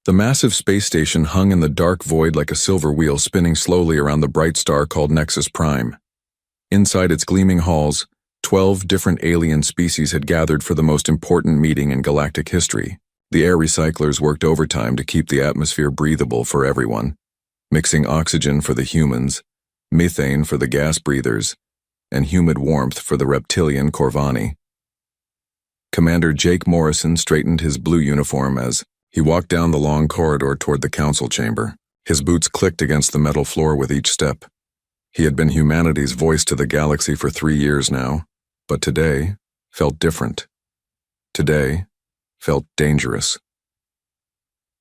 The massive space station hung in the dark void like a silver wheel spinning slowly around the bright star called Nexus Prime. Inside its gleaming halls, 12 different alien species had gathered for the most important meeting in galactic history. The air recyclers worked overtime to keep the atmosphere breathable for everyone, mixing oxygen for the humans, methane for the gas breathers, and humid warmth for the reptilian Corvani. Commander Jake Morrison straightened his blue uniform as he walked down the long corridor toward the council chamber. His boots clicked against the metal floor with each step. He had been humanity's voice to the galaxy for 3 years now, but today felt different. Today felt dangerous.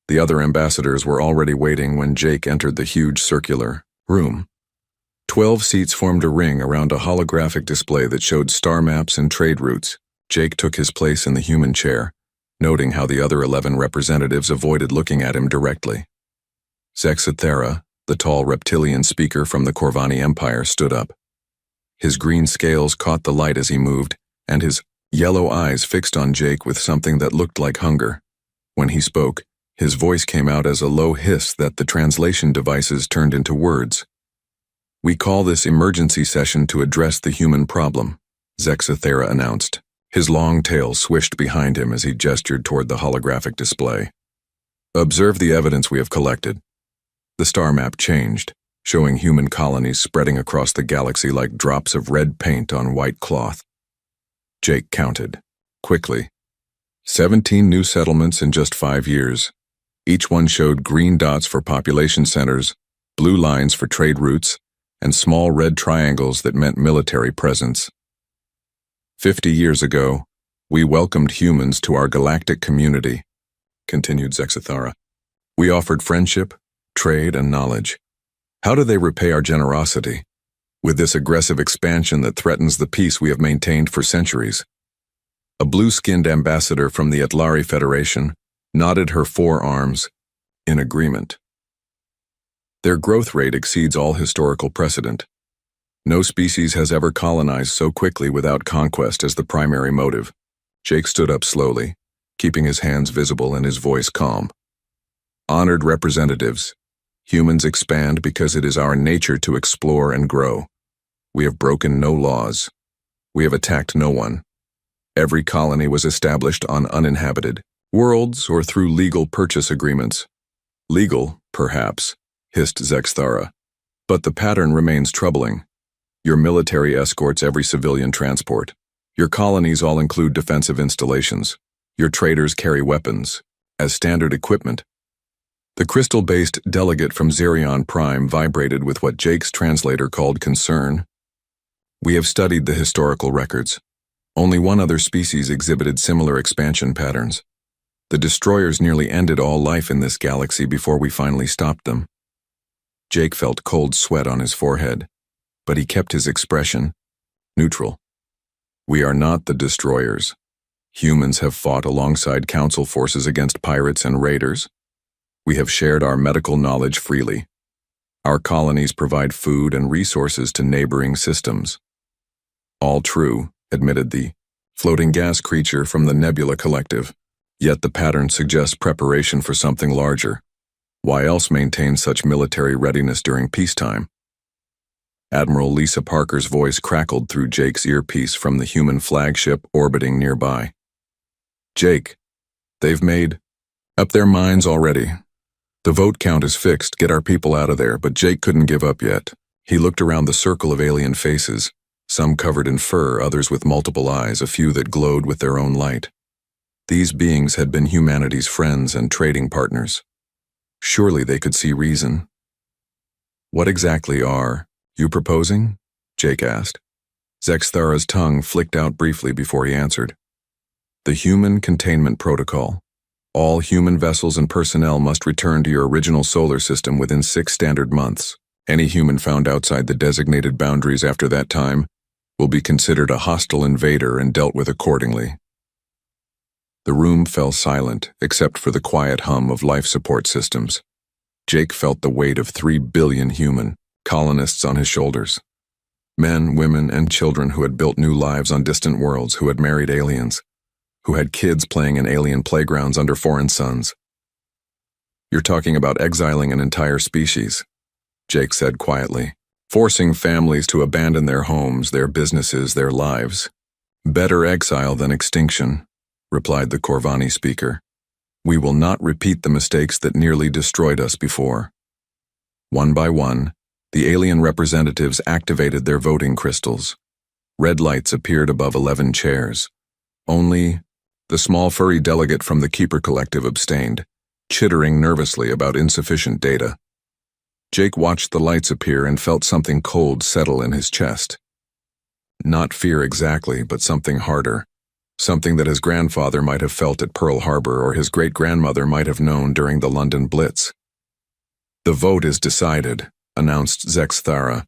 The other ambassadors were already waiting when Jake entered the huge circular room. 12 seats formed a ring around a holographic display that showed star maps and trade routes. Jake took his place in the human chair, noting how the other 11 representatives avoided looking at him directly. Zexathera, the tall reptilian speaker from the Corvani Empire, stood up. His green scales caught the light as he moved, and his yellow eyes fixed on Jake with something that looked like hunger. When he spoke, his voice came out as a low hiss that the translation devices turned into words. "We call this emergency session to address the human problem," Zexathera announced. His long tail swished behind him as he gestured toward the holographic display. "Observe the evidence we have collected." The star map changed, showing human colonies spreading across the galaxy like drops of red paint on white cloth. Jake counted, quickly. 17 new settlements in just 5 years. Each one showed green dots for population centers, blue lines for trade routes, and small red triangles that meant military presence. 50 years ago, we welcomed humans to our galactic community, continued Zexathara. We offered friendship, trade, and knowledge. How do they repay our generosity? With this aggressive expansion that threatens the peace we have maintained for centuries. A blue-skinned ambassador from the Atlari Federation nodded her forearms in agreement. Their growth rate exceeds all historical precedent. No species has ever colonized so quickly without conquest as the primary motive. Jake stood up slowly, keeping his hands visible and his voice calm. Honored representatives, humans expand because it is our nature to explore and grow. We have broken no laws. We have attacked no one. Every colony was established on uninhabited worlds or through legal purchase agreements. Legal, perhaps, hissed Zexathara, but the pattern remains troubling. Your military escorts every civilian transport. Your colonies all include defensive installations. Your traders carry weapons as standard equipment. The crystal-based delegate from Xerion Prime vibrated with what Jake's translator called concern. We have studied the historical records. Only one other species exhibited similar expansion patterns. The destroyers nearly ended all life in this galaxy before we finally stopped them. Jake felt cold sweat on his forehead, but he kept his expression neutral. We are not the destroyers. Humans have fought alongside council forces against pirates and raiders. We have shared our medical knowledge freely. Our colonies provide food and resources to neighboring systems. All true, admitted the floating gas creature from the Nebula Collective, yet the pattern suggests preparation for something larger. Why else maintain such military readiness during peacetime? Admiral Lisa Parker's voice crackled through Jake's earpiece from the human flagship orbiting nearby. Jake, they've made up their minds already. The vote count is fixed, get our people out of there, but Jake couldn't give up yet. He looked around the circle of alien faces, some covered in fur, others with multiple eyes, a few that glowed with their own light. These beings had been humanity's friends and trading partners. Surely they could see reason. What exactly are you proposing? Jake asked. Zexathara's tongue flicked out briefly before he answered. The Human Containment Protocol. All human vessels and personnel must return to your original solar system within 6 standard months. Any human found outside the designated boundaries after that time will be considered a hostile invader and dealt with accordingly. The room fell silent, except for the quiet hum of life support systems. Jake felt the weight of 3 billion human colonists on his shoulders. Men, women, and children who had built new lives on distant worlds, who had married aliens, who had kids playing in alien playgrounds under foreign suns. You're talking about exiling an entire species, Jake said quietly. Forcing families to abandon their homes, their businesses, their lives. Better exile than extinction, replied the Corvani speaker. We will not repeat the mistakes that nearly destroyed us before. One by one, the alien representatives activated their voting crystals. Red lights appeared above 11 chairs. Only the small furry delegate from the Keeper Collective abstained, chittering nervously about insufficient data. Jake watched the lights appear and felt something cold settle in his chest. Not fear exactly, but something harder. Something that his grandfather might have felt at Pearl Harbor or his great-grandmother might have known during the London Blitz. The vote is decided, announced Zex Thara.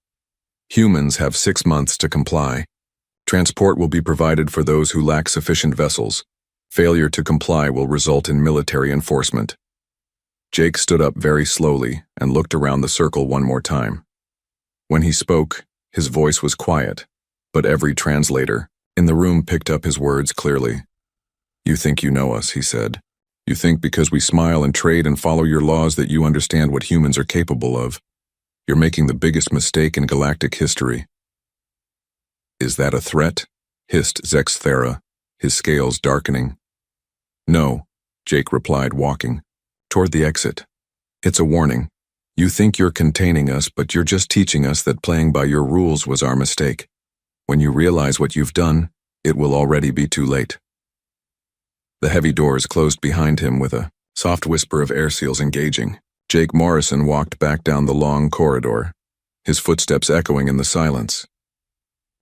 Humans have 6 months to comply. Transport will be provided for those who lack sufficient vessels. Failure to comply will result in military enforcement. Jake stood up very slowly and looked around the circle one more time. When he spoke, his voice was quiet, but every translator in the room picked up his words clearly. You think you know us, he said. You think because we smile and trade and follow your laws that you understand what humans are capable of. You're making the biggest mistake in galactic history. Is that a threat? Hissed Zex Thara, his scales darkening. No, Jake replied, walking toward the exit. It's a warning. You think you're containing us, but you're just teaching us that playing by your rules was our mistake. When you realize what you've done, it will already be too late. The heavy doors closed behind him with a soft whisper of air seals engaging. Jake Morrison walked back down the long corridor, his footsteps echoing in the silence.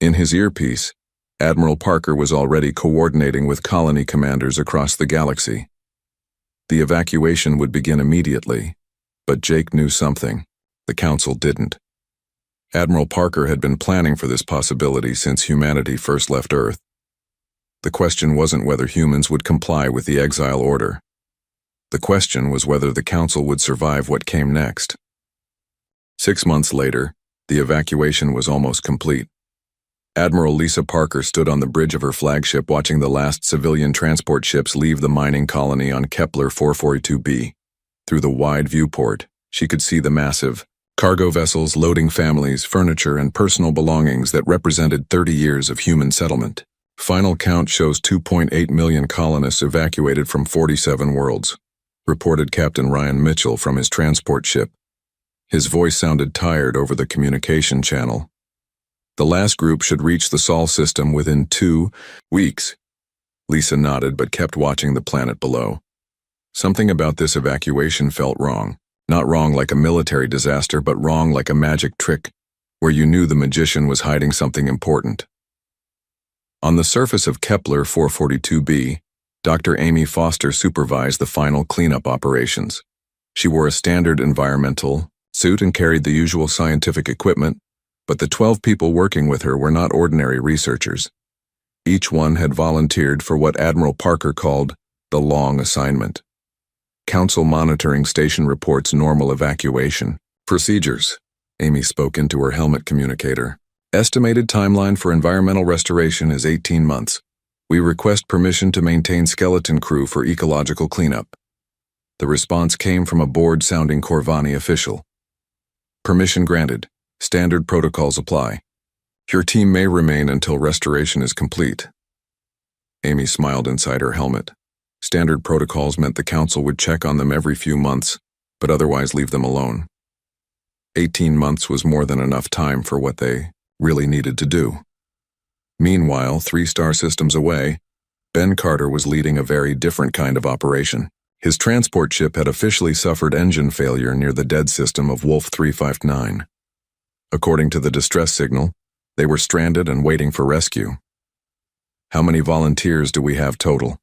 In his earpiece, Admiral Parker was already coordinating with colony commanders across the galaxy. The evacuation would begin immediately, but Jake knew something. The Council didn't. Admiral Parker had been planning for this possibility since humanity first left Earth. The question wasn't whether humans would comply with the exile order. The question was whether the Council would survive what came next. 6 months later, the evacuation was almost complete. Admiral Lisa Parker stood on the bridge of her flagship watching the last civilian transport ships leave the mining colony on Kepler 442b. Through the wide viewport, she could see the massive cargo vessels loading families, furniture, and personal belongings that represented 30 years of human settlement. Final count shows 2.8 million colonists evacuated from 47 worlds, reported Captain Ryan Mitchell from his transport ship. His voice sounded tired over the communication channel. The last group should reach the Sol system within 2 weeks. Lisa nodded but kept watching the planet below. Something about this evacuation felt wrong. Not wrong like a military disaster, but wrong like a magic trick, where you knew the magician was hiding something important. On the surface of Kepler 442b, Dr. Amy Foster supervised the final cleanup operations. She wore a standard environmental suit and carried the usual scientific equipment, but the 12 people working with her were not ordinary researchers. Each one had volunteered for what Admiral Parker called the long assignment. Council Monitoring Station reports normal evacuation procedures. Amy spoke into her helmet communicator. Estimated timeline for environmental restoration is 18 months. We request permission to maintain skeleton crew for ecological cleanup. The response came from a bored-sounding Corvani official. Permission granted. Standard protocols apply. Your team may remain until restoration is complete. Amy smiled inside her helmet. Standard protocols meant the Council would check on them every few months, but otherwise leave them alone. 18 months was more than enough time for what they really needed to do. Meanwhile, 3 star systems away, Ben Carter was leading a very different kind of operation. His transport ship had officially suffered engine failure near the dead system of Wolf 359. According to the distress signal, they were stranded and waiting for rescue. How many volunteers do we have total?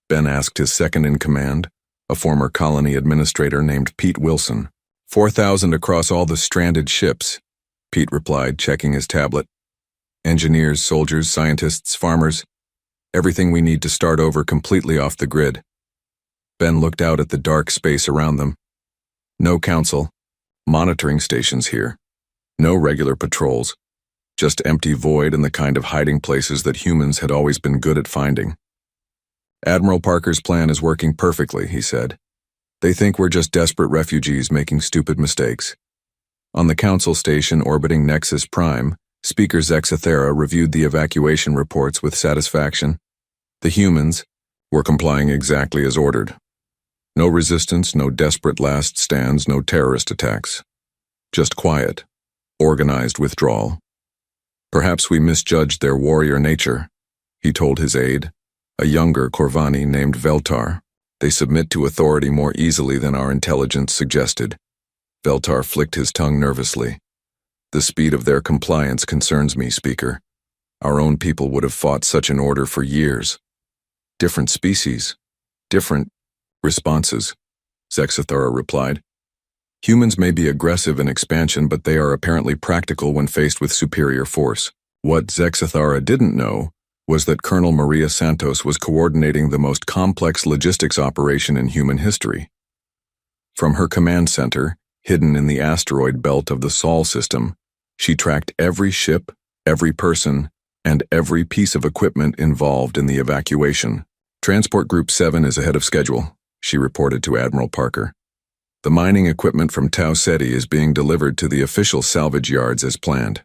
Ben asked his second-in-command, a former colony administrator named Pete Wilson. 4,000 across all the stranded ships, Pete replied, checking his tablet. Engineers, soldiers, scientists, farmers, everything we need to start over completely off the grid. Ben looked out at the dark space around them. No council, monitoring stations here. No regular patrols, just empty void and the kind of hiding places that humans had always been good at finding. Admiral Parker's plan is working perfectly, he said. They think we're just desperate refugees making stupid mistakes. On the council station orbiting Nexus Prime, Speaker Zexathera reviewed the evacuation reports with satisfaction. The humans were complying exactly as ordered. No resistance, no desperate last stands, no terrorist attacks. Just quiet, organized withdrawal. Perhaps we misjudged their warrior nature, he told his aide, a younger Corvani named Veltar. They submit to authority more easily than our intelligence suggested. Veltar flicked his tongue nervously. The speed of their compliance concerns me, Speaker. Our own people would have fought such an order for years. Different species, different responses, Zexathera replied. Humans may be aggressive in expansion, but they are apparently practical when faced with superior force. What Zexathera didn't know was that Colonel Maria Santos was coordinating the most complex logistics operation in human history. From her command center, hidden in the asteroid belt of the Sol system, she tracked every ship, every person, and every piece of equipment involved in the evacuation. Transport Group 7 is ahead of schedule, she reported to Admiral Parker. The mining equipment from Tau Ceti is being delivered to the official salvage yards as planned.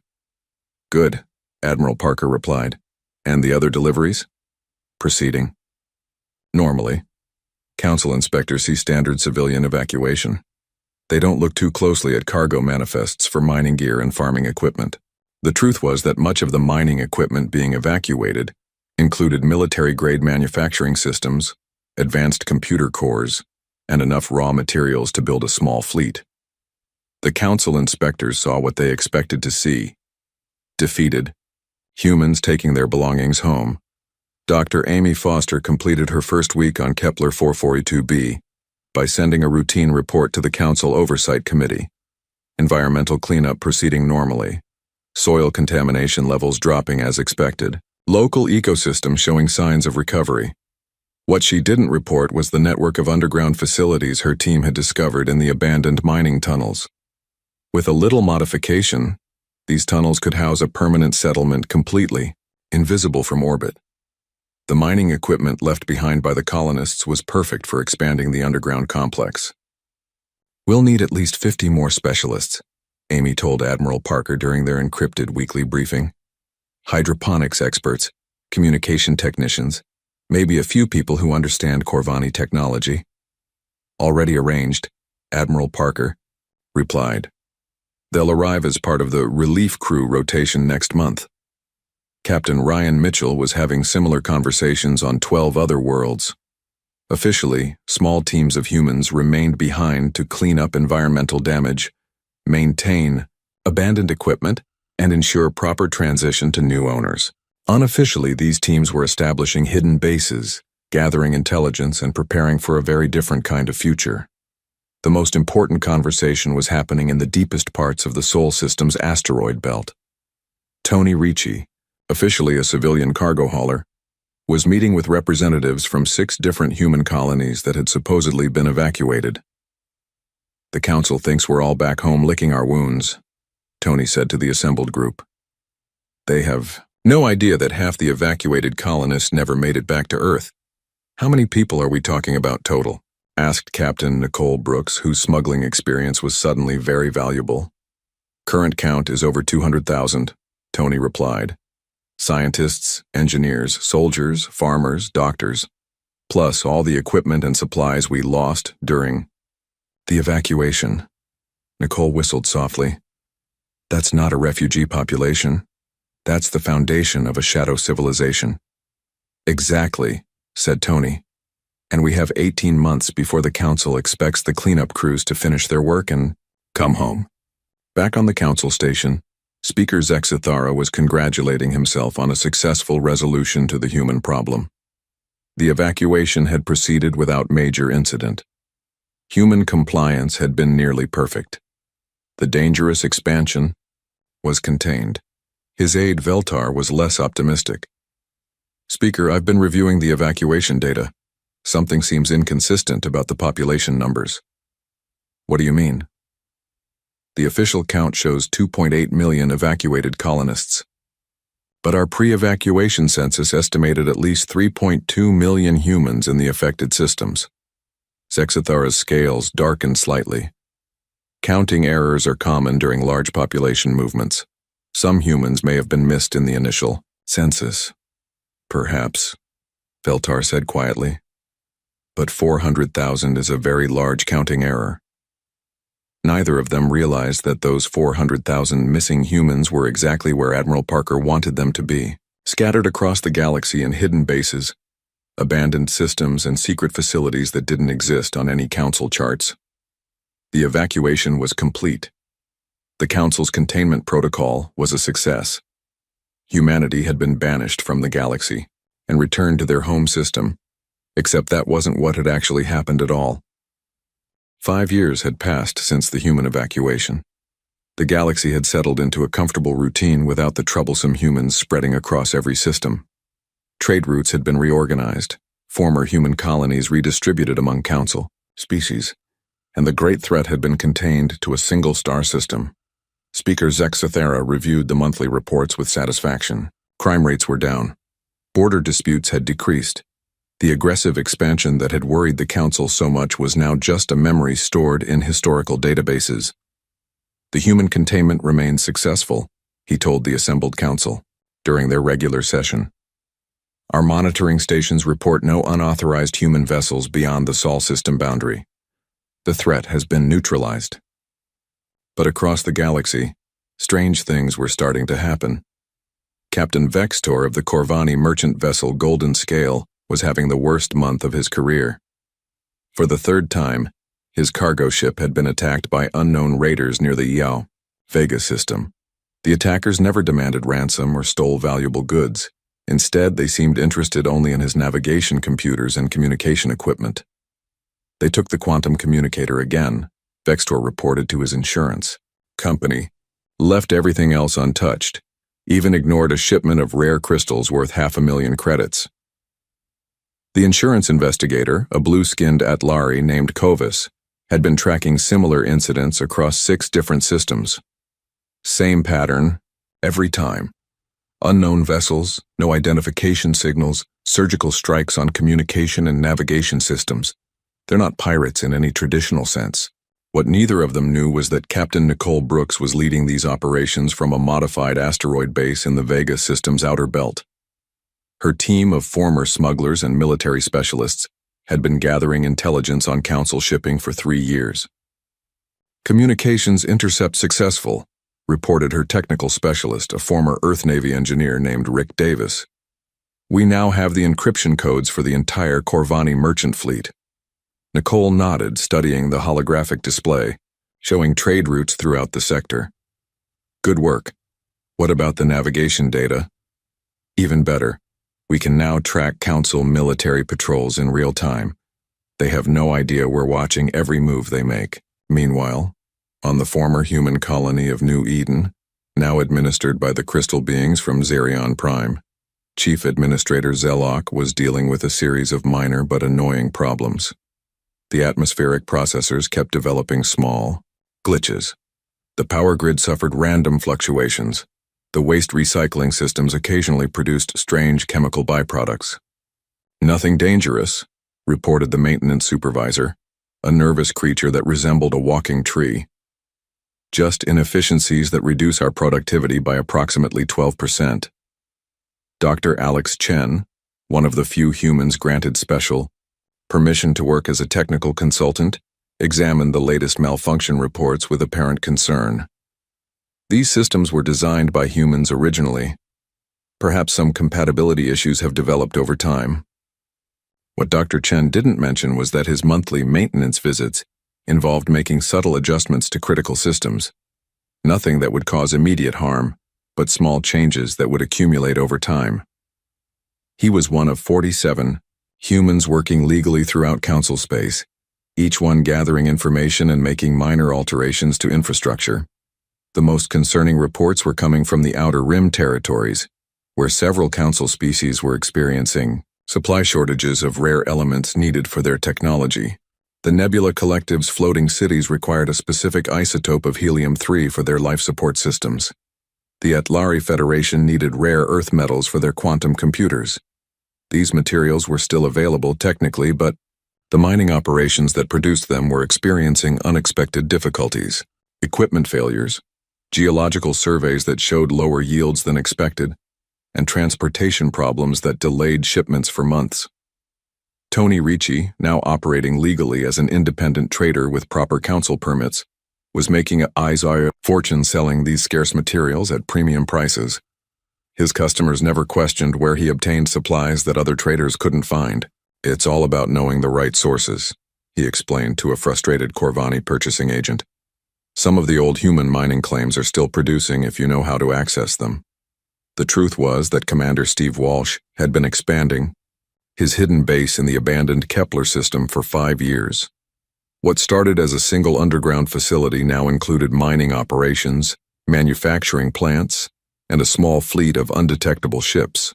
Good, Admiral Parker replied. And the other deliveries? Proceeding. Normally. Council inspectors see standard civilian evacuation. They don't look too closely at cargo manifests for mining gear and farming equipment. The truth was that much of the mining equipment being evacuated included military-grade manufacturing systems, advanced computer cores, and enough raw materials to build a small fleet. The council inspectors saw what they expected to see. Defeated, humans taking their belongings home. Dr. Amy Foster completed her first week on Kepler 442b by sending a routine report to the Council Oversight Committee. Environmental cleanup proceeding normally. Soil contamination levels dropping as expected. Local ecosystem showing signs of recovery. What she didn't report was the network of underground facilities her team had discovered in the abandoned mining tunnels. With a little modification, these tunnels could house a permanent settlement completely, invisible from orbit. The mining equipment left behind by the colonists was perfect for expanding the underground complex. We'll need at least 50 more specialists, Amy told Admiral Parker during their encrypted weekly briefing. Hydroponics experts, communication technicians, maybe a few people who understand Corvani technology. Already arranged, Admiral Parker replied. They'll arrive as part of the relief crew rotation next month. Captain Ryan Mitchell was having similar conversations on 12 other worlds. Officially, small teams of humans remained behind to clean up environmental damage, maintain abandoned equipment, and ensure proper transition to new owners. Unofficially, these teams were establishing hidden bases, gathering intelligence, and preparing for a very different kind of future. The most important conversation was happening in the deepest parts of the Sol system's asteroid belt. Tony Ricci, officially a civilian cargo hauler, was meeting with representatives from 6 different human colonies that had supposedly been evacuated. The council thinks we're all back home licking our wounds, Tony said to the assembled group. They have no idea that half the evacuated colonists never made it back to Earth. How many people are we talking about total? Asked Captain Nicole Brooks, whose smuggling experience was suddenly very valuable. Current count is over 200,000, Tony replied. Scientists, engineers, soldiers, farmers, doctors, plus all the equipment and supplies we lost during the evacuation. Nicole whistled softly. That's not a refugee population. That's the foundation of a shadow civilization. Exactly, said Tony. And we have 18 months before the council expects the cleanup crews to finish their work and come home. Back on the council station, Speaker Zexathara was congratulating himself on a successful resolution to the human problem. The evacuation had proceeded without major incident. Human compliance had been nearly perfect. The dangerous expansion was contained. His aide Veltar was less optimistic. Speaker, I've been reviewing the evacuation data. Something seems inconsistent about the population numbers. What do you mean? The official count shows 2.8 million evacuated colonists. But our pre-evacuation census estimated at least 3.2 million humans in the affected systems. Zexathara's scales darkened slightly. Counting errors are common during large population movements. Some humans may have been missed in the initial census. Perhaps, Feltar said quietly. But 400,000 is a very large counting error. Neither of them realized that those 400,000 missing humans were exactly where Admiral Parker wanted them to be, scattered across the galaxy in hidden bases, abandoned systems and secret facilities that didn't exist on any council charts. The evacuation was complete. The council's containment protocol was a success. Humanity had been banished from the galaxy and returned to their home system, except that wasn't what had actually happened at all. 5 years had passed since the human evacuation. The galaxy had settled into a comfortable routine without the troublesome humans spreading across every system. Trade routes had been reorganized, former human colonies redistributed among council species, and the great threat had been contained to a single star system. Speaker Zexathara reviewed the monthly reports with satisfaction. Crime rates were down. Border disputes had decreased. The aggressive expansion that had worried the council so much was now just a memory stored in historical databases. The human containment remained successful, he told the assembled council during their regular session. Our monitoring stations report no unauthorized human vessels beyond the Sol system boundary. The threat has been neutralized. But across the galaxy, strange things were starting to happen. Captain Vextor of the Corvani merchant vessel Golden Scale was having the worst month of his career. For the third time, his cargo ship had been attacked by unknown raiders near the Yao Vega system. The attackers never demanded ransom or stole valuable goods. Instead, they seemed interested only in his navigation computers and communication equipment. They took the quantum communicator again, Vextor reported to his insurance company, left everything else untouched, even ignored a shipment of rare crystals worth 500,000 credits. The insurance investigator, a blue-skinned Atlari named Kovis, had been tracking similar incidents across 6 different systems. Same pattern, every time. Unknown vessels, no identification signals, surgical strikes on communication and navigation systems. They're not pirates in any traditional sense. What neither of them knew was that Captain Nicole Brooks was leading these operations from a modified asteroid base in the Vega system's outer belt. Her team of former smugglers and military specialists had been gathering intelligence on council shipping for 3 years. Communications intercept successful, reported her technical specialist, a former Earth Navy engineer named Rick Davis. We now have the encryption codes for the entire Corvani merchant fleet. Nicole nodded, studying the holographic display, showing trade routes throughout the sector. Good work. What about the navigation data? Even better. We can now track Council military patrols in real time. They have no idea we're watching every move they make. Meanwhile, on the former human colony of New Eden, now administered by the crystal beings from Zerion Prime, Chief Administrator Zelok was dealing with a series of minor but annoying problems. The atmospheric processors kept developing small glitches. The power grid suffered random fluctuations. The waste recycling systems occasionally produced strange chemical byproducts. Nothing dangerous, reported the maintenance supervisor, a nervous creature that resembled a walking tree. Just inefficiencies that reduce our productivity by approximately 12%. Dr. Alex Chen, one of the few humans granted special permission to work as a technical consultant, examined the latest malfunction reports with apparent concern. These systems were designed by humans originally. Perhaps some compatibility issues have developed over time. What Dr. Chen didn't mention was that his monthly maintenance visits involved making subtle adjustments to critical systems. Nothing that would cause immediate harm, but small changes that would accumulate over time. He was one of 47 humans working legally throughout council space, each one gathering information and making minor alterations to infrastructure. The most concerning reports were coming from the Outer Rim territories, where several council species were experiencing supply shortages of rare elements needed for their technology. The Nebula Collective's floating cities required a specific isotope of helium-3 for their life support systems. The Atlari Federation needed rare earth metals for their quantum computers. These materials were still available technically, but The mining operations that produced them were experiencing unexpected difficulties, equipment failures, geological surveys that showed lower yields than expected, and transportation problems that delayed shipments for months. Tony Ricci, now operating legally as an independent trader with proper council permits, was making a fortune selling these scarce materials at premium prices. His customers never questioned where he obtained supplies that other traders couldn't find. "It's all about knowing the right sources," he explained to a frustrated Corvani purchasing agent. "Some of the old human mining claims are still producing if you know how to access them." The truth was that Commander Steve Walsh had been expanding his hidden base in the abandoned Kepler system for 5 years. What started as a single underground facility now included mining operations, manufacturing plants, and a small fleet of undetectable ships.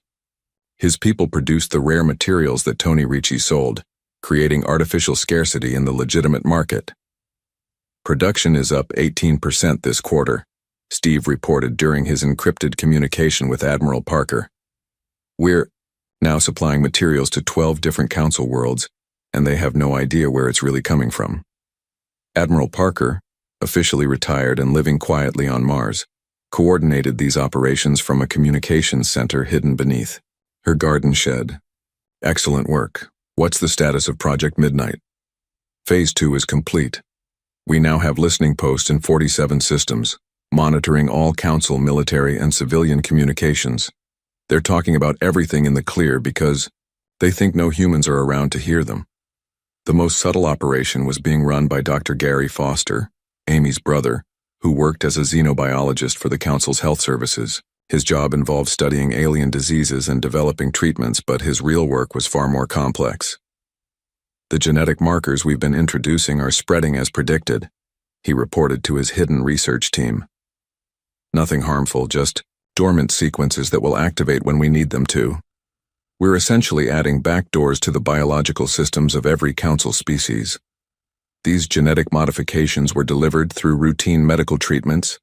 His people produced the rare materials that Tony Ricci sold, creating artificial scarcity in the legitimate market. "Production is up 18% this quarter," Steve reported during his encrypted communication with Admiral Parker. "We're now supplying materials to 12 different council worlds, and they have no idea where it's really coming from." Admiral Parker, officially retired and living quietly on Mars, coordinated these operations from a communications center hidden beneath her garden shed. "Excellent work. What's the status of Project Midnight?" "Phase 2 is complete. We now have listening posts in 47 systems, monitoring all council military and civilian communications. They're talking about everything in the clear because they think no humans are around to hear them." The most subtle operation was being run by Dr. Gary Foster, Amy's brother, who worked as a xenobiologist for the Council's health services. His job involved studying alien diseases and developing treatments, but his real work was far more complex. "The genetic markers we've been introducing are spreading as predicted," he reported to his hidden research team. "Nothing harmful, just dormant sequences that will activate when we need them to. We're essentially adding backdoors to the biological systems of every council species. These genetic modifications were delivered through routine medical treatments,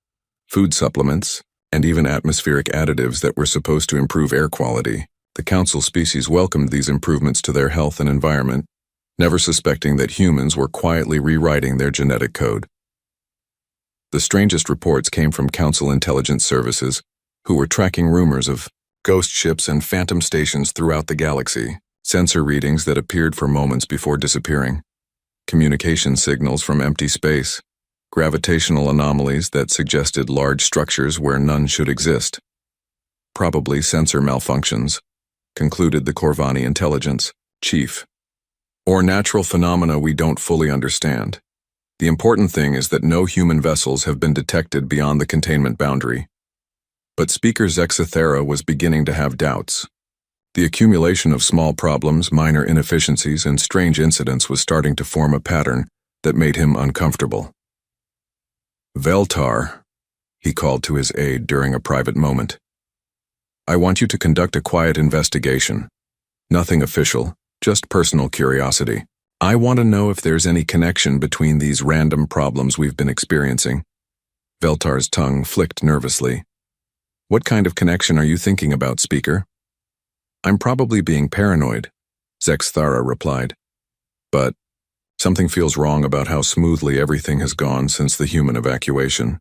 food supplements, and even atmospheric additives that were supposed to improve air quality. The council species welcomed these improvements to their health and environment, never suspecting that humans were quietly rewriting their genetic code." The strangest reports came from Council intelligence services, who were tracking rumors of ghost ships and phantom stations throughout the galaxy, sensor readings that appeared for moments before disappearing, communication signals from empty space, gravitational anomalies that suggested large structures where none should exist. "Probably sensor malfunctions," concluded the Corvani intelligence chief, "or natural phenomena we don't fully understand. The important thing is that no human vessels have been detected beyond the containment boundary." But Speaker Zexithera was beginning to have doubts. The accumulation of small problems, minor inefficiencies, and strange incidents was starting to form a pattern that made him uncomfortable. "Veltar," he called to his aide during a private moment. "I want you to conduct a quiet investigation. Nothing official, just personal curiosity. I want to know if there's any connection between these random problems we've been experiencing." Veltar's tongue flicked nervously. "What kind of connection are you thinking about, Speaker?" "I'm probably being paranoid," Zexithara replied. "But something feels wrong about how smoothly everything has gone since the human evacuation.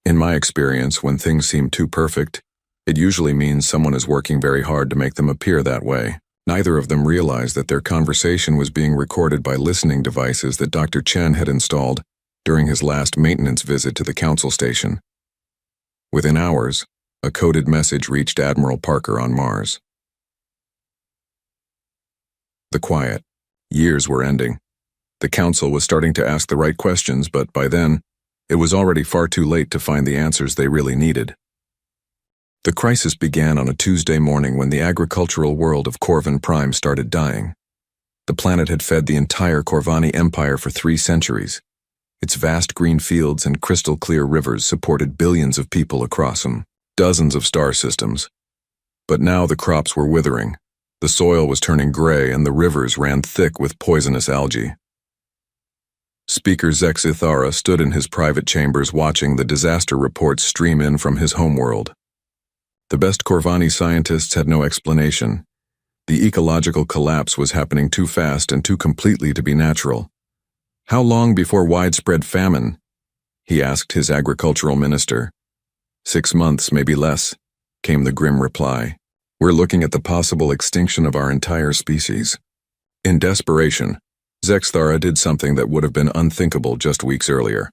In my experience, when things seem too perfect, it usually means someone is working very hard to make them appear that way." Neither of them realized that their conversation was being recorded by listening devices that Dr. Chen had installed during his last maintenance visit to the council station. Within hours, a coded message reached Admiral Parker on Mars. The quiet. Years were ending. The council was starting to ask the right questions, but by then, it was already far too late to find the answers they really needed. The crisis began on a Tuesday morning when the agricultural world of Corvan Prime started dying. The planet had fed the entire Corvani Empire for 3 centuries. Its vast green fields and crystal-clear rivers supported billions of people across them, dozens of star systems. But now the crops were withering, the soil was turning gray, and the rivers ran thick with poisonous algae. Speaker Zexithara stood in his private chambers watching the disaster reports stream in from his homeworld. The best Corvani scientists had no explanation. The ecological collapse was happening too fast and too completely to be natural. How long before widespread famine? He asked his agricultural minister. 6 months, maybe less, came the grim reply. We're looking at the possible extinction of our entire species. In desperation, Zexthara did something that would have been unthinkable just weeks earlier.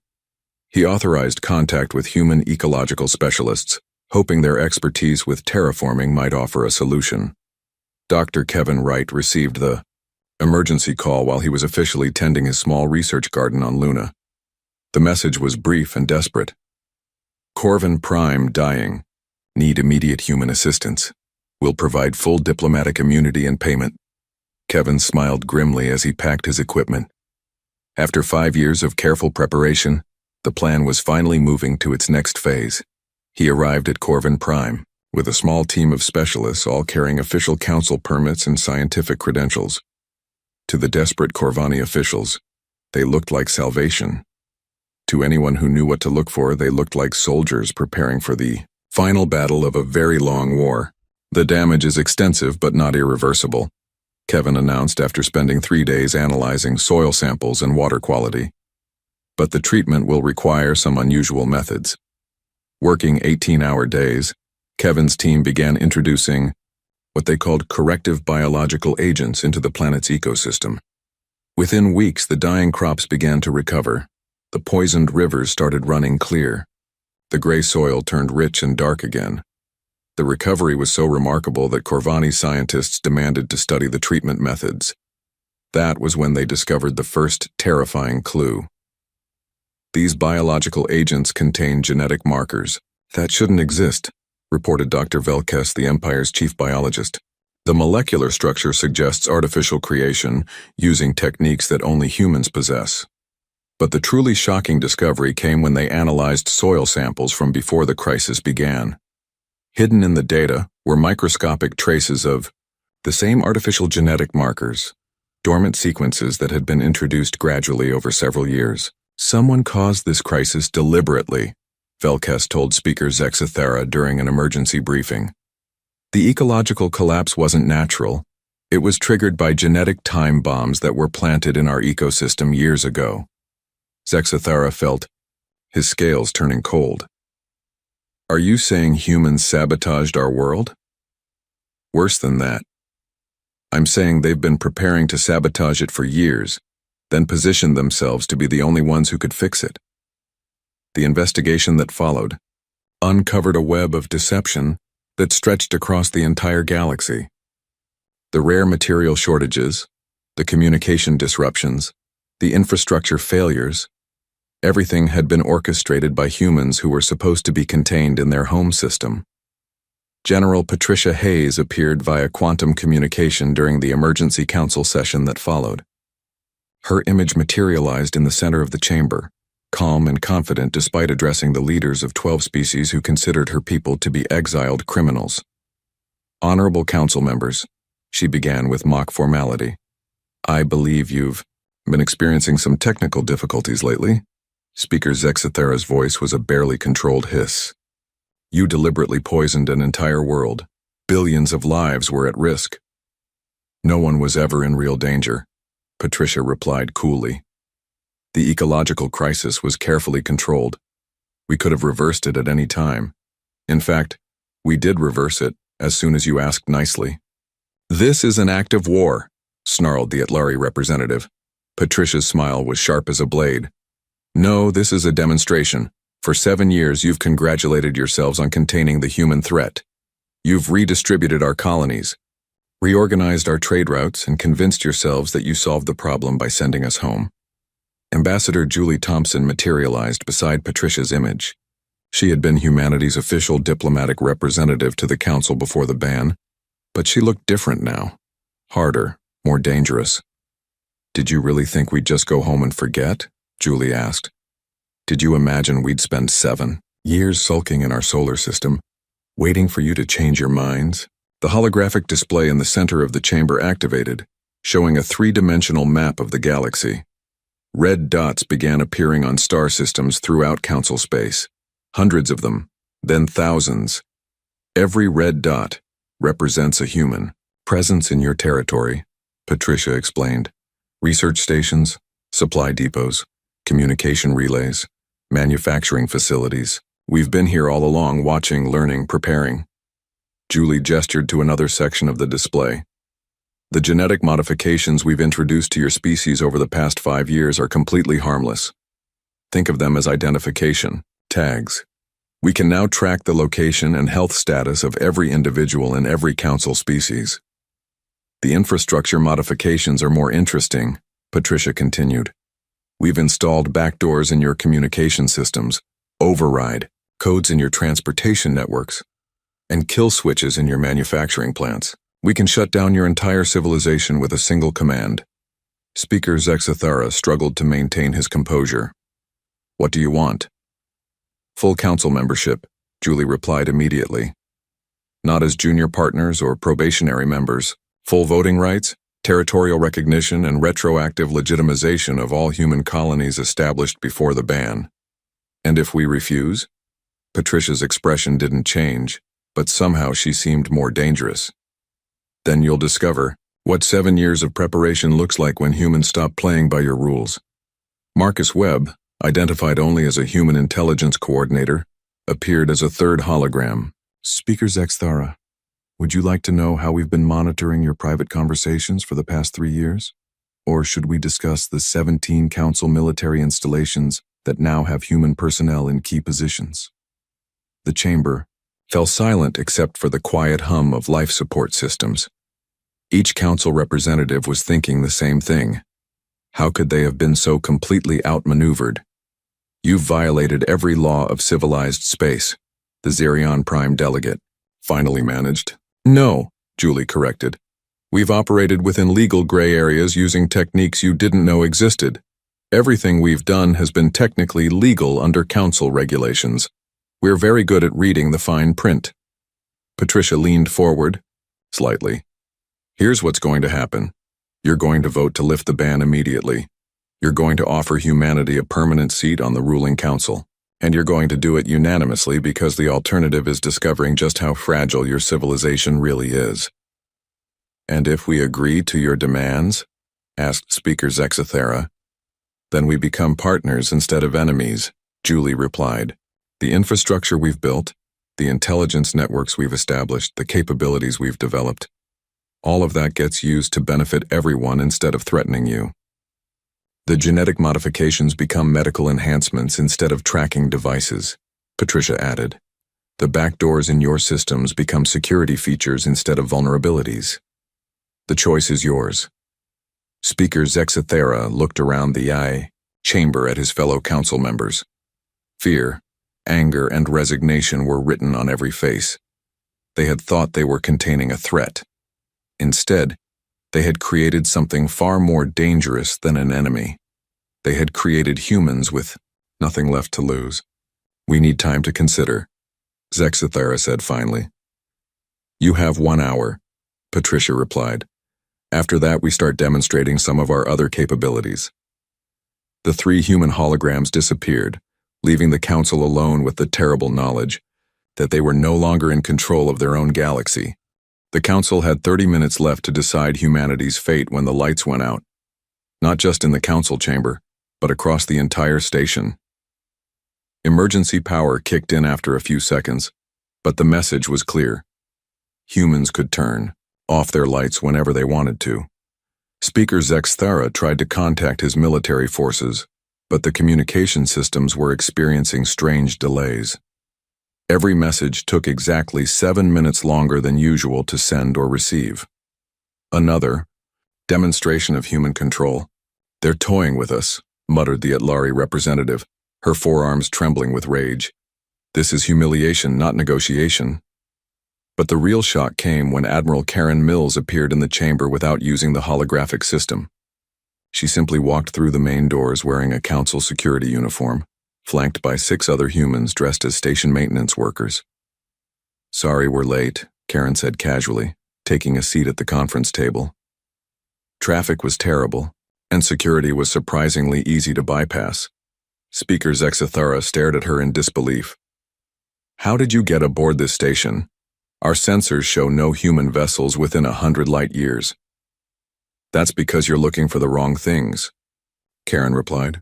He authorized contact with human ecological specialists, hoping their expertise with terraforming might offer a solution. Dr. Kevin Wright received the emergency call while he was officially tending his small research garden on Luna. The message was brief and desperate. Corvin Prime dying. Need immediate human assistance. Will provide full diplomatic immunity and payment. Kevin smiled grimly as he packed his equipment. After 5 years of careful preparation, the plan was finally moving to its next phase. He arrived at Corvin Prime, with a small team of specialists all carrying official council permits and scientific credentials. To the desperate Corvani officials, they looked like salvation. To anyone who knew what to look for, they looked like soldiers preparing for the final battle of a very long war. The damage is extensive but not irreversible, Kevin announced after spending 3 days analyzing soil samples and water quality. But the treatment will require some unusual methods. Working 18-hour days, Kevin's team began introducing what they called corrective biological agents into the planet's ecosystem. Within weeks, the dying crops began to recover. The poisoned rivers started running clear. The gray soil turned rich and dark again. The recovery was so remarkable that Corvani scientists demanded to study the treatment methods. That was when they discovered the first terrifying clue. These biological agents contain genetic markers. That shouldn't exist, reported Dr. Velkes, the Empire's chief biologist. The molecular structure suggests artificial creation using techniques that only humans possess. But the truly shocking discovery came when they analyzed soil samples from before the crisis began. Hidden in the data were microscopic traces of the same artificial genetic markers, dormant sequences that had been introduced gradually over several years. Someone caused this crisis deliberately, Velkes told Speaker Zexthara during an emergency briefing. The ecological collapse wasn't natural. It was triggered by genetic time bombs that were planted in our ecosystem years ago. Zexthara felt his scales turning cold. Are you saying humans sabotaged our world? Worse than that. I'm saying they've been preparing to sabotage it for years, then positioned themselves to be the only ones who could fix it. The investigation that followed uncovered a web of deception that stretched across the entire galaxy. The rare material shortages, the communication disruptions, the infrastructure failures, everything had been orchestrated by humans who were supposed to be contained in their home system. General Patricia Hayes appeared via quantum communication during the emergency council session that followed. Her image materialized in the center of the chamber, calm and confident despite addressing the leaders of 12 species who considered her people to be exiled criminals. Honorable council members, she began with mock formality. I believe you've been experiencing some technical difficulties lately. Speaker Zexthara's voice was a barely controlled hiss. You deliberately poisoned an entire world. Billions of lives were at risk. No one was ever in real danger, Patricia replied coolly. The ecological crisis was carefully controlled. We could have reversed it at any time. In fact, we did reverse it as soon as you asked nicely. This is an act of war, snarled the Atlari representative. Patricia's smile was sharp as a blade. No, this is a demonstration. For 7 years, you've congratulated yourselves on containing the human threat. You've redistributed our colonies, reorganized our trade routes, and convinced yourselves that you solved the problem by sending us home. Ambassador Julie Thompson materialized beside Patricia's image. She had been humanity's official diplomatic representative to the council before the ban, but she looked different now. Harder, more dangerous. Did you really think we'd just go home and forget? Julie asked. Did you imagine we'd spend 7 years sulking in our solar system, waiting for you to change your minds? The holographic display in the center of the chamber activated, showing a 3-dimensional map of the galaxy. Red dots began appearing on star systems throughout council space. Hundreds of them, then thousands. Every red dot represents a human, Presence in your territory, Patricia explained. Research stations, supply depots, communication relays, manufacturing facilities. We've been here all along, watching, learning, preparing. Julie gestured to another section of the display. The genetic modifications we've introduced to your species over the past 5 years are completely harmless. Think of them as identification tags. We can now track the location and health status of every individual in every council species. The infrastructure modifications are more interesting, Patricia continued. We've installed backdoors in your communication systems, override codes in your transportation networks, and kill switches in your manufacturing plants. We can shut down your entire civilization with a single command. Speaker Zexathara struggled to maintain his composure. What do you want? Full council membership, Julie replied immediately. Not as junior partners or probationary members. Full voting rights, territorial recognition, and retroactive legitimization of all human colonies established before the ban. And if we refuse? Patricia's expression didn't change, but somehow she seemed more dangerous. Then you'll discover what 7 years of preparation looks like when humans stop playing by your rules. Marcus Webb, identified only as a human intelligence coordinator, appeared as a third hologram. Speaker Zexthara, would you like to know how we've been monitoring your private conversations for the past 3 years? Or should we discuss the 17 council military installations that now have human personnel in key positions? The chamber fell silent except for the quiet hum of life support systems. Each council representative was thinking the same thing. How could they have been so completely outmaneuvered? You've violated every law of civilized space, the Xerion Prime delegate finally managed. No, Julie corrected. We've operated within legal gray areas using techniques you didn't know existed. Everything we've done has been technically legal under council regulations. We're very good at reading the fine print. Patricia leaned forward, slightly. Here's what's going to happen. You're going to vote to lift the ban immediately. You're going to offer humanity a permanent seat on the ruling council. And you're going to do it unanimously because the alternative is discovering just how fragile your civilization really is. And if we agree to your demands, asked Speaker Zexathara, then we become partners instead of enemies, Julie replied. The infrastructure we've built, the intelligence networks we've established, the capabilities we've developed, all of that gets used to benefit everyone instead of threatening you. The genetic modifications become medical enhancements instead of tracking devices, Patricia added. The backdoors in your systems become security features instead of vulnerabilities. The choice is yours. Speaker Zexathara looked around the chamber at his fellow council members. Fear, anger, and resignation were written on every face. They had thought they were containing a threat. Instead, they had created something far more dangerous than an enemy. They had created humans with nothing left to lose. We need time to consider, Zexathara said finally. You have 1 hour, Patricia replied. After that, we start demonstrating some of our other capabilities. The 3 human holograms disappeared, leaving the council alone with the terrible knowledge that they were no longer in control of their own galaxy. The council had 30 minutes left to decide humanity's fate when the lights went out. Not just in the council chamber, but across the entire station. Emergency power kicked in after a few seconds, but the message was clear. Humans could turn off their lights whenever they wanted to. Speaker Zexthara tried to contact his military forces, but the communication systems were experiencing strange delays. Every message took exactly 7 minutes longer than usual to send or receive. Another demonstration of human control. They're toying with us, muttered the Atlari representative, her forearms trembling with rage. This is humiliation, not negotiation. But the real shock came when Admiral Karen Mills appeared in the chamber without using the holographic system. She simply walked through the main doors wearing a council security uniform, flanked by 6 other humans dressed as station maintenance workers. Sorry we're late, Karen said casually, taking a seat at the conference table. Traffic was terrible, and security was surprisingly easy to bypass. Speaker Zexathara stared at her in disbelief. How did you get aboard this station? Our sensors show no human vessels within 100 light years. That's because you're looking for the wrong things, Karen replied.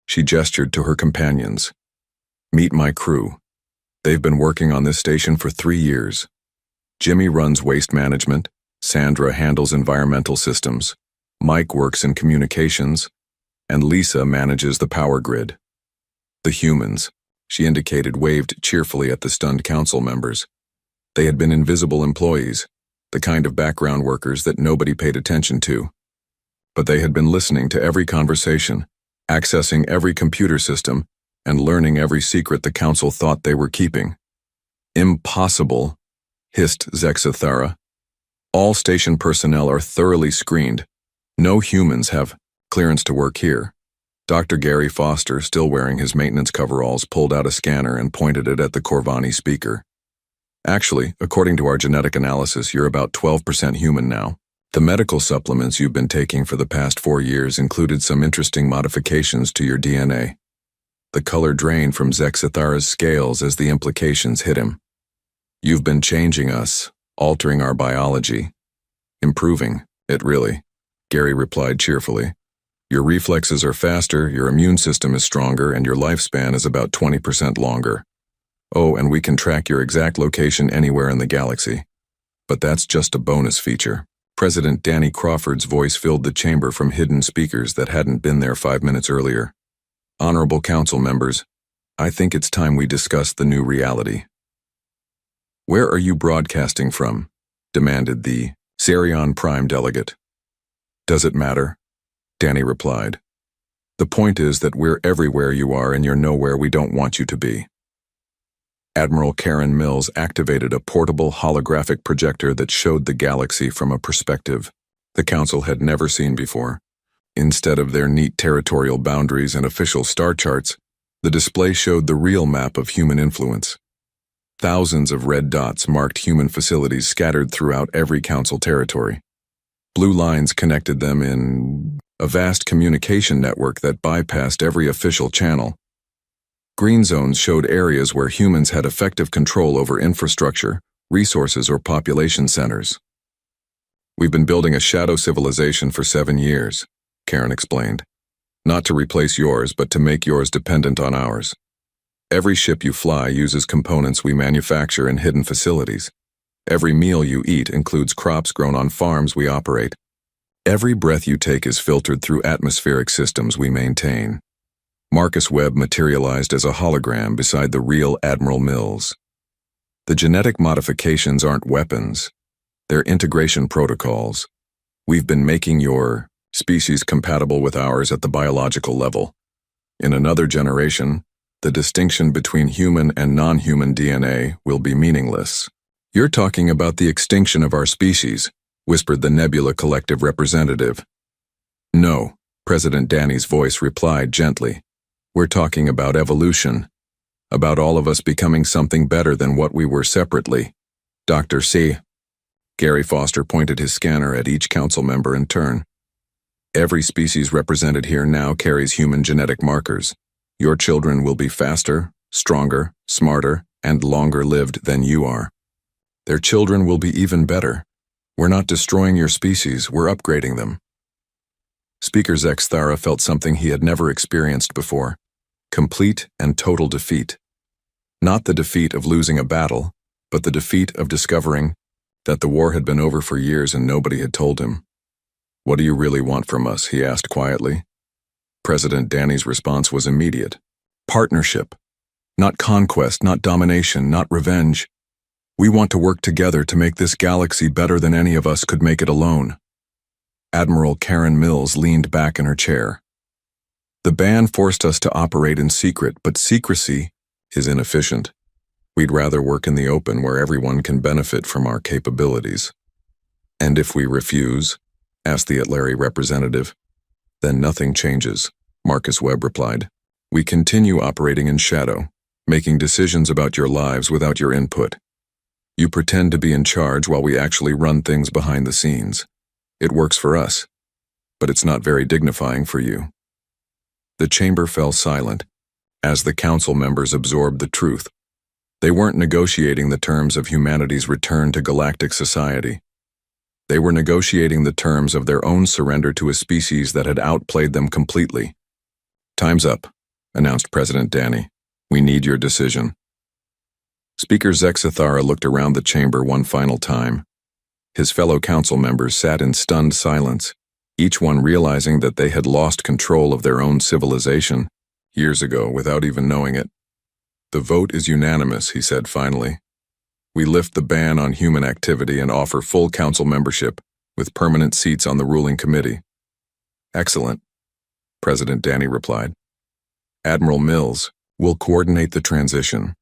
She gestured to her companions. Meet my crew. They've been working on this station for 3 years. Jimmy runs waste management, Sandra handles environmental systems, Mike works in communications, and Lisa manages the power grid. The humans, she indicated, waved cheerfully at the stunned council members. They had been invisible employees, the kind of background workers that nobody paid attention to. But they had been listening to every conversation, accessing every computer system, and learning every secret the council thought they were keeping. Impossible, hissed Zexathara. All station personnel are thoroughly screened. No humans have clearance to work here. Dr. Gary Foster, still wearing his maintenance coveralls, pulled out a scanner and pointed it at the Corvani speaker. Actually, according to our genetic analysis, you're about 12% human now. The medical supplements you've been taking for the past 4 years included some interesting modifications to your DNA. The color drained from Zexathara's scales as the implications hit him. You've been changing us, altering our biology. Improving it, really, Gary replied cheerfully. Your reflexes are faster, your immune system is stronger, and your lifespan is about 20% longer. Oh, and we can track your exact location anywhere in the galaxy. But that's just a bonus feature. President Danny Crawford's voice filled the chamber from hidden speakers that hadn't been there 5 minutes earlier. Honorable council members, I think it's time we discuss the new reality. Where are you broadcasting from? Demanded the Zerion Prime delegate. Does it matter? Danny replied. The point is that we're everywhere you are and you're nowhere we don't want you to be. Admiral Karen Mills activated a portable holographic projector that showed the galaxy from a perspective the council had never seen before. Instead of their neat territorial boundaries and official star charts, the display showed the real map of human influence. Thousands of red dots marked human facilities scattered throughout every council territory. Blue lines connected them in a vast communication network that bypassed every official channel. Green zones showed areas where humans had effective control over infrastructure, resources, or population centers. We've been building a shadow civilization for 7 years, Karen explained. Not to replace yours, but to make yours dependent on ours. Every ship you fly uses components we manufacture in hidden facilities. Every meal you eat includes crops grown on farms we operate. Every breath you take is filtered through atmospheric systems we maintain. Marcus Webb materialized as a hologram beside the real Admiral Mills. The genetic modifications aren't weapons. They're integration protocols. We've been making your species compatible with ours at the biological level. In another generation, the distinction between human and non-human DNA will be meaningless. You're talking about the extinction of our species, whispered the Nebula Collective representative. No, President Danny's voice replied gently. We're talking about evolution, about all of us becoming something better than what we were separately. Dr. C. Gary Foster pointed his scanner at each council member in turn. Every species represented here now carries human genetic markers. Your children will be faster, stronger, smarter, and longer lived than you are. Their children will be even better. We're not destroying your species, we're upgrading them. Speaker Zexathara felt something he had never experienced before. Complete and total defeat. Not the defeat of losing a battle, but the defeat of discovering that the war had been over for years and nobody had told him. What do you really want from us? He asked quietly. President Danny's response was immediate. Partnership. Not conquest, not domination, not revenge. We want to work together to make this galaxy better than any of us could make it alone. Admiral Karen Mills leaned back in her chair. The ban forced us to operate in secret, but secrecy is inefficient. We'd rather work in the open where everyone can benefit from our capabilities. And if we refuse? Asked the Atleri representative. Then nothing changes, Marcus Webb replied. We continue operating in shadow, making decisions about your lives without your input. You pretend to be in charge while we actually run things behind the scenes. It works for us, but it's not very dignifying for you. The chamber fell silent as the council members absorbed the truth. They weren't negotiating the terms of humanity's return to galactic society. They were negotiating the terms of their own surrender to a species that had outplayed them completely. "Time's up," announced President Danny. "We need your decision." Speaker Zexathara looked around the chamber one final time. His fellow council members sat in stunned silence, each one realizing that they had lost control of their own civilization years ago without even knowing it. "The vote is unanimous," he said finally. "We lift the ban on human activity and offer full council membership, with permanent seats on the ruling committee." "Excellent," President Danny replied. "Admiral Mills will coordinate the transition.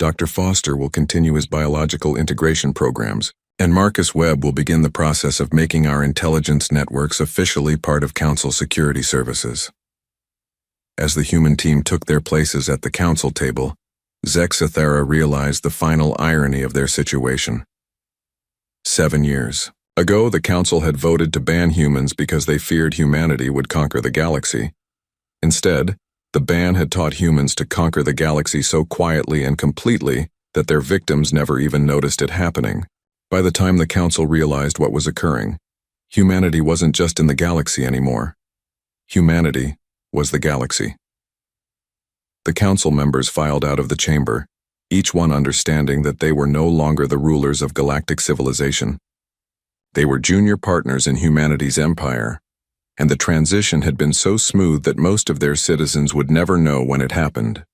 Dr. Foster will continue his biological integration programs, and Marcus Webb will begin the process of making our intelligence networks officially part of Council security services." As the human team took their places at the council table, Zexathara realized the final irony of their situation. 7 years ago, the council had voted to ban humans because they feared humanity would conquer the galaxy. Instead, the ban had taught humans to conquer the galaxy so quietly and completely that their victims never even noticed it happening. By the time the council realized what was occurring, humanity wasn't just in the galaxy anymore. Humanity was the galaxy. The council members filed out of the chamber, each one understanding that they were no longer the rulers of galactic civilization. They were junior partners in humanity's empire, and the transition had been so smooth that most of their citizens would never know when it happened.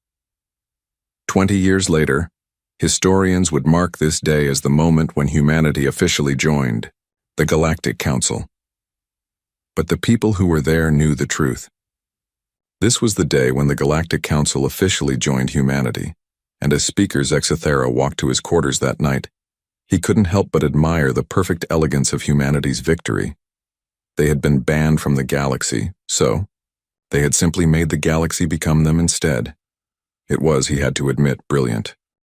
20 years later, historians would mark this day as the moment when humanity officially joined the Galactic Council. But the people who were there knew the truth. This was the day when the Galactic Council officially joined humanity, and as Speaker Zexathara walked to his quarters that night, he couldn't help but admire the perfect elegance of humanity's victory. They had been banned from the galaxy, so they had simply made the galaxy become them instead. It was, he had to admit, brilliant.